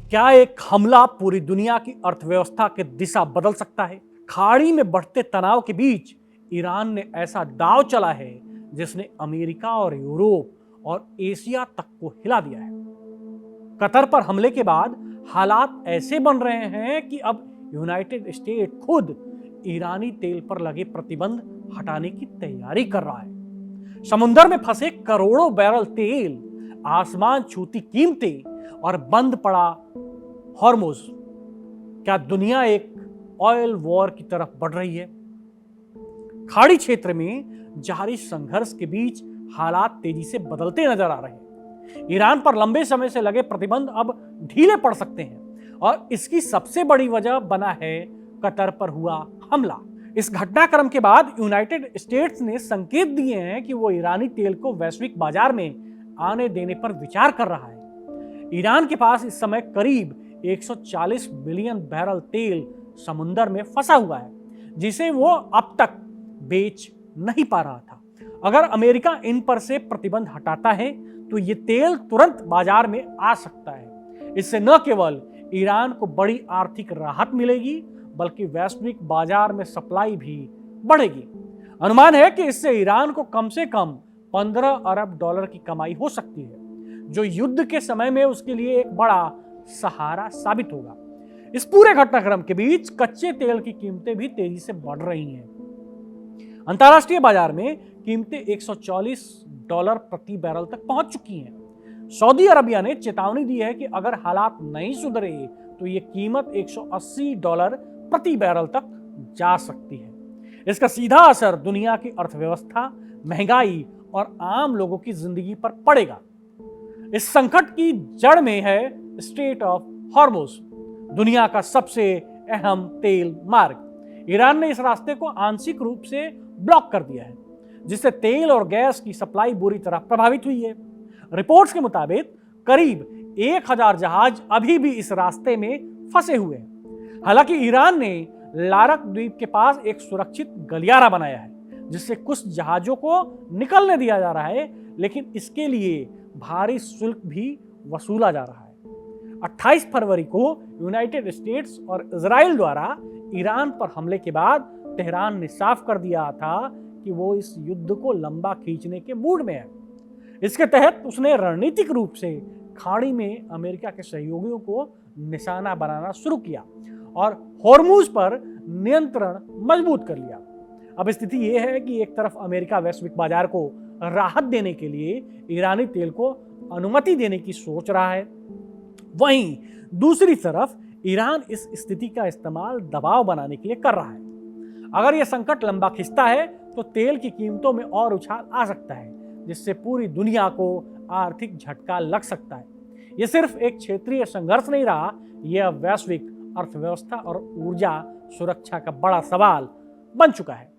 क्या एक हमला पूरी दुनिया की अर्थव्यवस्था की दिशा बदल सकता है? खाड़ी में बढ़ते तनाव के बीच ईरान ने ऐसा दांव चला है जिसने अमेरिका और यूरोप और एशिया तक को हिला दिया है। कतर पर हमले के बाद हालात ऐसे बन रहे हैं कि अब यूनाइटेड स्टेट खुद ईरानी तेल पर लगे प्रतिबंध हटाने की तैयारी कर रहा है। समुद्र में फंसे करोड़ों बैरल तेल, आसमान छूती कीमतें और बंद पड़ा हॉर्मुज। क्या दुनिया एक ऑयल वॉर की तरफ बढ़ रही है? खाड़ी क्षेत्र में जारी संघर्ष के बीच हालात तेजी से बदलते नजर आ रहे हैं। ईरान पर लंबे समय से लगे प्रतिबंध अब ढीले पड़ सकते हैं और इसकी सबसे बड़ी वजह बना है कतर पर हुआ हमला। इस घटनाक्रम के बाद यूनाइटेड स्टेट्स ने संकेत दिए हैं कि वो ईरानी तेल को वैश्विक बाजार में आने देने पर विचार कर रहा है। ईरान के पास इस समय करीब 140 बिलियन बैरल तेल समुद्र में फंसा हुआ है, जिसे वो अब तक बेच नहीं पा रहा था। अगर अमेरिका इन पर से प्रतिबंध हटाता है तो ये तेल तुरंत बाजार में आ सकता है। इससे न केवल ईरान को बड़ी आर्थिक राहत मिलेगी, बल्कि वैश्विक बाजार में सप्लाई भी बढ़ेगी। अनुमान है कि इससे ईरान को कम से कम 15 अरब डॉलर की कमाई हो सकती है, जो युद्ध के समय में उसके लिए एक बड़ा सहारा साबित होगा। इस पूरे घटनाक्रम के बीच कच्चे तेल की कीमतें भी तेजी से बढ़ रही हैं। अंतर्राष्ट्रीय बाजार में कीमतें 140 डॉलर प्रति बैरल तक पहुंच चुकी हैं। सऊदी अरबिया ने चेतावनी दी है कि अगर हालात नहीं सुधरे तो यह कीमत 180 डॉलर प्रति बैरल तक जा सकती है। इसका सीधा असर दुनिया की अर्थव्यवस्था, महंगाई और आम लोगों की जिंदगी पर पड़ेगा। इस संकट की जड़ में है स्ट्रेट ऑफ हॉर्मुज, दुनिया का सबसे अहम तेल मार्ग। ईरान ने इस रास्ते को आंशिक रूप से ब्लॉक कर दिया है, जिससे तेल और गैस की सप्लाई बुरी तरह प्रभावित हुई है। रिपोर्ट्स के मुताबिक करीब 1000 जहाज अभी भी इस रास्ते में फंसे हुए हैं। हालांकि ईरान ने लारक द्वीप के पास एक सुरक्षित गलियारा बनाया है, जिससे कुछ जहाजों को निकलने दिया जा रहा है, लेकिन इसके लिए भारी शुल्क भी वसूला जा रहा है। 28 फरवरी को यूनाइटेड स्टेट्स और इजराइल द्वारा ईरान पर हमले के बाद तेहरान ने साफ कर दिया था कि वो इस युद्ध को लंबा खींचने के मूड में है। इसके तहत उसने रणनीतिक रूप से खाड़ी में अमेरिका के सहयोगियों को निशाना बनाना शुरू किया और हॉर्मुज पर नियंत्रण मजबूत कर लिया। अब स्थिति यह है कि एक तरफ अमेरिका वैश्विक बाजार को राहत देने के लिए ईरानी तेल को अनुमति देने की सोच रहा है, वहीं दूसरी तरफ ईरान इस स्थिति का इस्तेमाल दबाव बनाने के लिए कर रहा है। अगर यह संकट लंबा खिंचता है तो तेल की कीमतों में और उछाल आ सकता है, जिससे पूरी दुनिया को आर्थिक झटका लग सकता है। यह सिर्फ एक क्षेत्रीय संघर्ष नहीं रहा, यह वैश्विक अर्थव्यवस्था और ऊर्जा सुरक्षा का बड़ा सवाल बन चुका है।